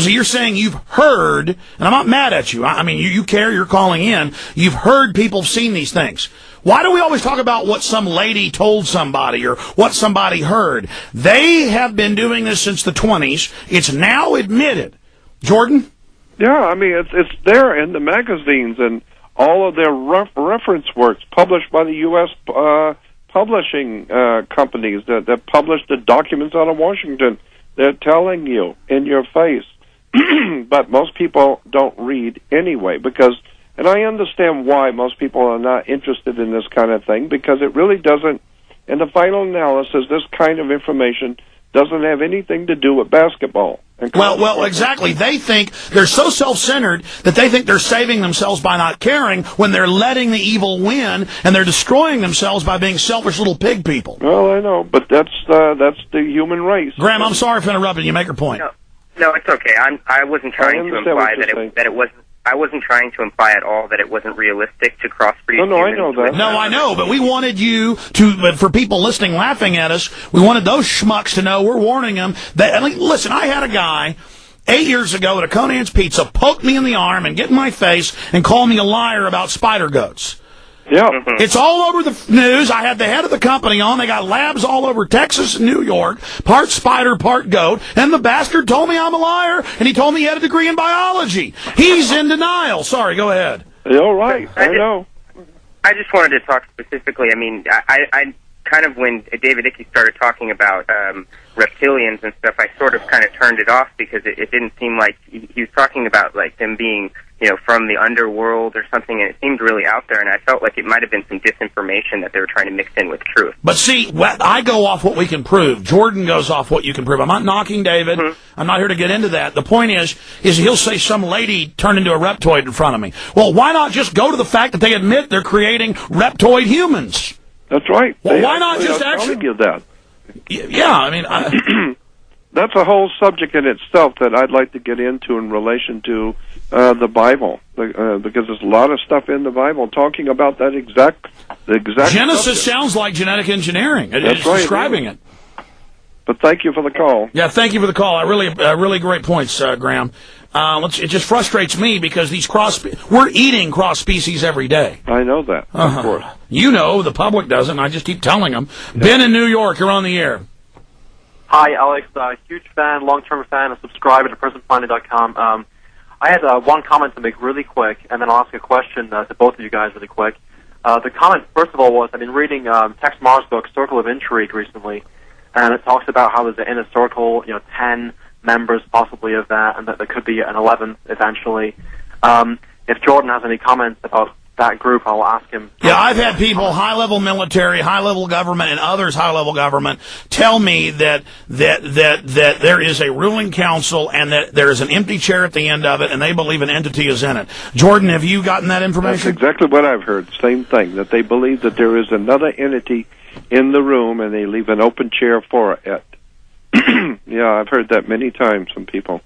So you're saying you've heard, and I'm not mad at you. I mean, you care, you're calling in. You've heard people have seen these things. Why do we always talk about what some lady told somebody or what somebody heard? They have been doing this since the 20s. It's now admitted. Jordan? Yeah, I mean, it's there in the magazines and all of their reference works published by the U.S. Publishing companies that publish the documents out of Washington. They're telling you in your face. But most people don't read anyway because, and I understand why most people are not interested in this kind of thing, because it really doesn't, in the final analysis, this kind of information doesn't have anything to do with basketball. Well, exactly. They think they're so self-centered that they think they're saving themselves by not caring when they're letting the evil win, and they're destroying themselves by being selfish little pig people. Well, I know, but that's the human race. Graham, I'm sorry for interrupting you. Make your point. No, it's okay. I wasn't trying to imply that it wasn't. I wasn't trying to imply at all that it wasn't realistic to crossbreed. No, I know that. No, I know, but we wanted you to, but for people listening, laughing at us, we wanted those schmucks to know we're warning them that, I mean, listen, I had a guy 8 years ago at a Conan's Pizza poke me in the arm and get in my face and call me a liar about spider goats. Yeah. It's all over the news. I had the head of the company on. They got labs all over Texas and New York, part spider, part goat, and the bastard told me I'm a liar, and he told me he had a degree in biology. He's in denial. Sorry, go ahead. You're right. I know. I just wanted to talk specifically. I mean, I kind of, when David Icke started talking about reptilians and stuff, I sort of kind of turned it off because it didn't seem like he was talking about like them being, you know, from the underworld or something, and it seemed really out there, and I felt like it might have been some disinformation that they were trying to mix in with truth. But see, I go off what we can prove. Jordan goes off what you can prove. I'm not knocking David. I'm not here to get into that. The point is he'll say some lady turned into a reptoid in front of me. Well, why not just go to the fact that they admit they're creating reptoid humans? That's right. Well, why not just actually give that? Yeah, I mean, that's a whole subject in itself that I'd like to get into in relation to the Bible, because there's a lot of stuff in the Bible talking about that exact Genesis subject. Sounds like genetic engineering. That's right, describing it. But thank you for the call. Yeah, thank you for the call. Really great points, Graham. It just frustrates me because we're eating cross species every day. I know that, of course. You know, the public doesn't. I just keep telling them. Yeah. Ben in New York, you're on the air. Hi, Alex. Huge fan, long-term fan, a subscriber to PrisonFinder.com. I had one comment to make really quick, and then I'll ask a question to both of you guys really quick. The comment, first of all, was I've been reading Tex Mars' book, Circle of Intrigue, recently, and it talks about how there's an inner circle, 10 members possibly of that, and that there could be an 11th eventually. If Jordan has any comments about that group, I'll ask him. Yeah, I've had people, high-level military, high-level government, and others high-level government tell me that there is a ruling council and that there is an empty chair at the end of it, and they believe an entity is in it. Jordan, have you gotten that information? That's exactly what I've heard. Same thing, that they believe that there is another entity in the room, and they leave an open chair for it. Yeah, I've heard that many times from people.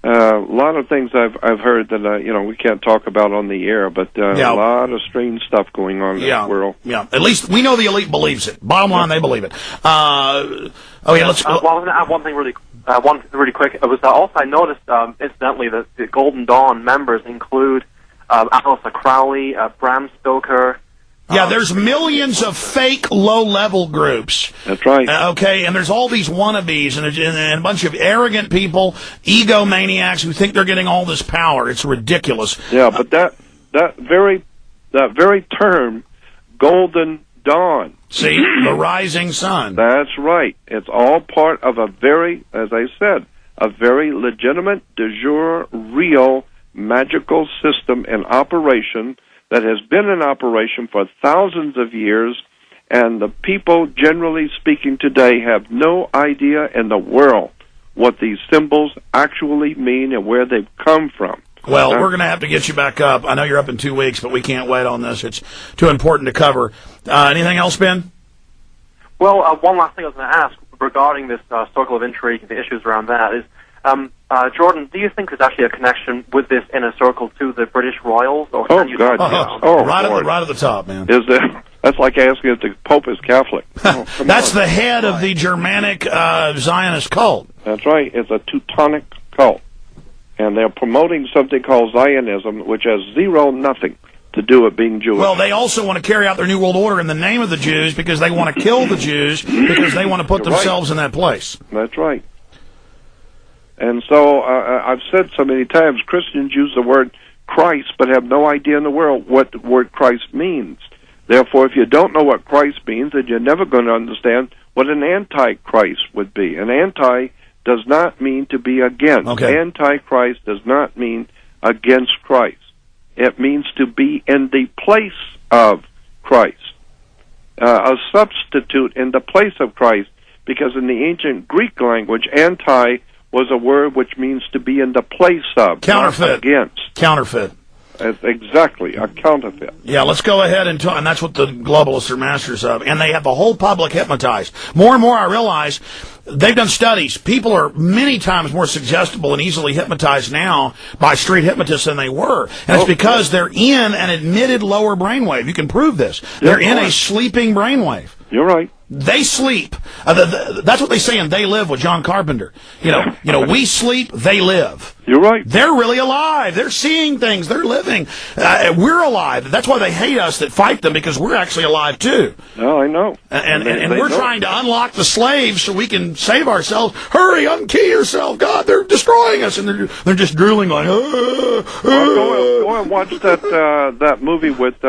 A lot of things I've heard that we can't talk about on the air, but a lot of strange stuff going on in the world. Yeah, at least we know the elite believes it. Bottom line, they believe it. Let's. Well, I was going to add one thing really quick. It was also I noticed incidentally that the Golden Dawn members include Aleister Crowley, Bram Stoker. Yeah, there's millions of fake low-level groups. That's right. Okay, and there's all these wannabes and a bunch of arrogant people, egomaniacs who think they're getting all this power. It's ridiculous. Yeah, but that very term, Golden Dawn. See, the rising sun. That's right. It's all part of a very, as I said, a very legitimate, de jure, real, magical system in operation that has been in operation for thousands of years, and the people, generally speaking today, have no idea in the world what these symbols actually mean and where they've come from. Well, we're going to have to get you back up. I know you're up in 2 weeks, but we can't wait on this. It's too important to cover. Anything else, Ben? Well, one last thing I was going to ask regarding this circle of intrigue and the issues around that is, Jordan, do you think there's actually a connection with this inner circle to the British royals? Or right at the top, man. Is there? That's like asking if the Pope is Catholic. That's the head of the Germanic Zionist cult. That's right. It's a Teutonic cult. And they're promoting something called Zionism, which has nothing to do with being Jewish. Well, they also want to carry out their New World Order in the name of the Jews because they want to kill the Jews because they want to put themselves in that place. That's right. And so I've said so many times, Christians use the word Christ but have no idea in the world what the word Christ means. Therefore, if you don't know what Christ means, then you're never going to understand what an antichrist would be. An anti does not mean to be against. Okay. Antichrist does not mean against Christ. It means to be in the place of Christ, a substitute in the place of Christ, because in the ancient Greek language, anti was a word which means to be in the place of, counterfeit. not against. Counterfeit. It's exactly, a counterfeit. Yeah, let's go ahead and that's what the globalists are masters of. And they have the whole public hypnotized. More and more I realize they've done studies. People are many times more suggestible and easily hypnotized now by street hypnotists than they were. And it's because they're in an admitted lower brainwave. You can prove this. They're in a sleeping brainwave. You're right. They sleep. That's what they say in They Live with John Carpenter. You know, we sleep, they live. You're right. They're really alive. They're seeing things. They're living. We're alive. That's why they hate us that fight them, because we're actually alive too. No, I know. And we're trying to unlock the slaves so we can save ourselves. Hurry, unkey yourself. God, they're destroying us. And they're just drooling like, Go and watch that movie with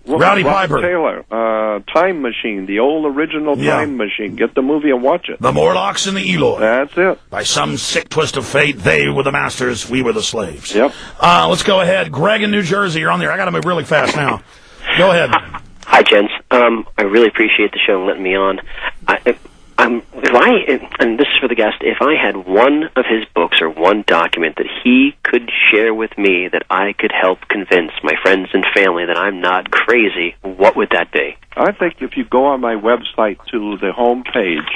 Rowdy Piper. Taylor, Time Machine, the old original Time Machine. Get the movie and watch it. The Morlocks and the Eloi. That's it. By some sick twist of fate, they were the masters, we were the slaves. Yep. Let's go ahead. Greg in New Jersey, you're on there. I got to move really fast now. Go ahead. Hi, gents. I really appreciate the show and letting me on. And this is for the guest, if I had one of his books or one document that he could share with me that I could help convince my friends and family that I'm not crazy, what would that be? I think if you go on my website to the home page,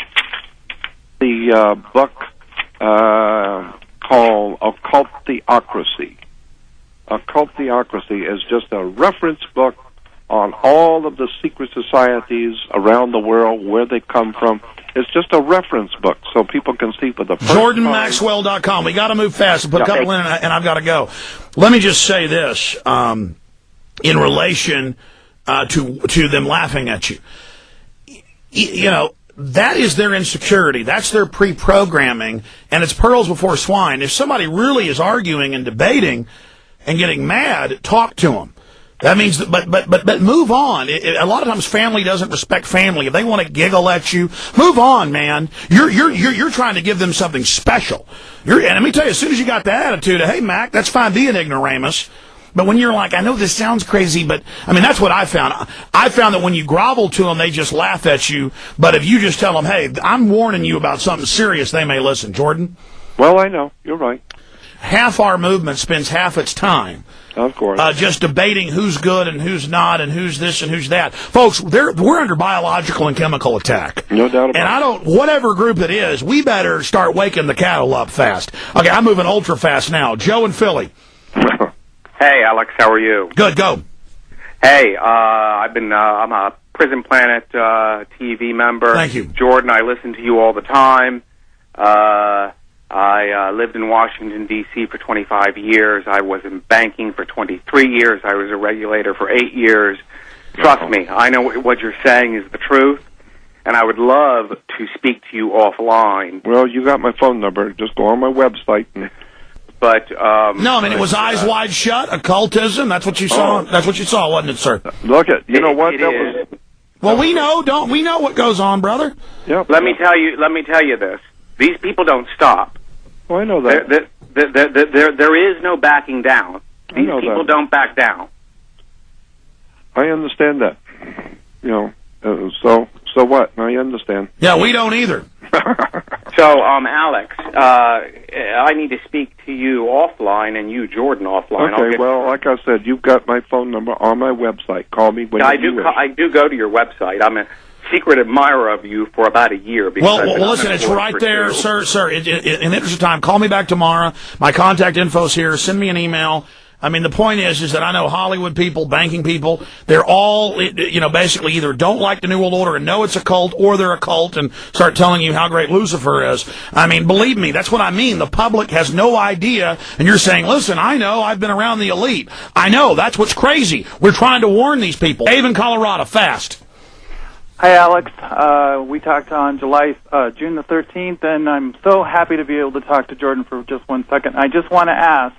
the book called Occulttheocracy. Occulttheocracy is just a reference book on all of the secret societies around the world, where they come from. It's just a reference book so people can see for the first time. JordanMaxwell.com. We got to move fast and put a couple in, and I've got to go. Let me just say this in relation to them laughing at you. You know, that is their insecurity. That's their pre-programming, and it's pearls before swine. If somebody really is arguing and debating and getting mad, talk to them. That means that, but move on. A lot of times family doesn't respect family. If they want to giggle at you, move on, man. You're trying to give them something special. And let me tell you, as soon as you got that attitude of, hey, Mac, that's fine, be an ignoramus. But when you're like, I know this sounds crazy, but, I mean, that's what I found. I found that when you grovel to them, they just laugh at you. But if you just tell them, hey, I'm warning you about something serious, they may listen. Jordan? Well, I know. You're right. Half our movement spends half its time, of course, just debating who's good and who's not and who's this and who's that. Folks, we're under biological and chemical attack. No doubt about it. And whatever group it is, we better start waking the cattle up fast. Okay, I'm moving ultra fast now. Joe in Philly. Hey, Alex, how are you? Good, go. Hey, I'm a Prison Planet TV member. Thank you. Jordan, I listen to you all the time. I lived in Washington, D.C. for 25 years. I was in banking for 23 years. I was a regulator for 8 years. Trust me, I know what you're saying is the truth, and I would love to speak to you offline. Well, you got my phone number. Just go on my website. But no, I mean, it was Eyes Wide Shut, occultism. That's what you saw. That's what you saw, wasn't it, sir? Look at you know what it that is. was. Well, we know what goes on, brother. Yep. Let me tell you this. These people don't stop. Oh, I know that. There is no backing down. These people don't back down. I understand that. You know, so what? I understand. Yeah, we don't either. So, Alex, I need to speak to you offline and you, Jordan, offline. Okay, well, like I said, you've got my phone number on my website. Call me when you wish. I do go to your website. I'm a secret admirer of you for about a year. Well, listen, it's right there, sir. In the interest of time, call me back tomorrow. My contact info's here. Send me an email. I mean, the point is that I know Hollywood people, banking people, they're all, basically either don't like the New World Order and know it's a cult, or they're a cult and start telling you how great Lucifer is. I mean, believe me, that's what I mean. The public has no idea, and you're saying, listen, I know, I've been around the elite. I know, that's what's crazy. We're trying to warn these people. Dave in Colorado, fast. Hi, Alex. We talked on June the 13th, and I'm so happy to be able to talk to Jordan for just 1 second. I just want to ask,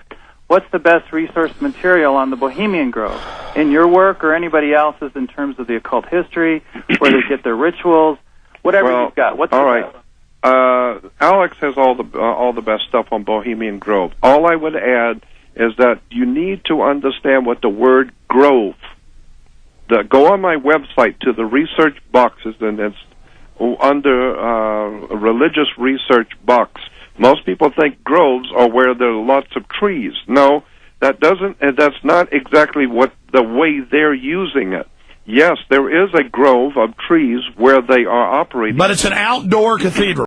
what's the best resource material on the Bohemian Grove in your work or anybody else's in terms of the occult history, where they get their rituals, whatever you've got? What's all the right. best? Alex has all the best stuff on Bohemian Grove. All I would add is that you need to understand what the word grove. Go on my website to the research boxes, and it's under religious research box. Most people think groves are where there are lots of trees. No, that's not exactly the way they're using it. Yes, there is a grove of trees where they are operating. But it's an outdoor cathedral.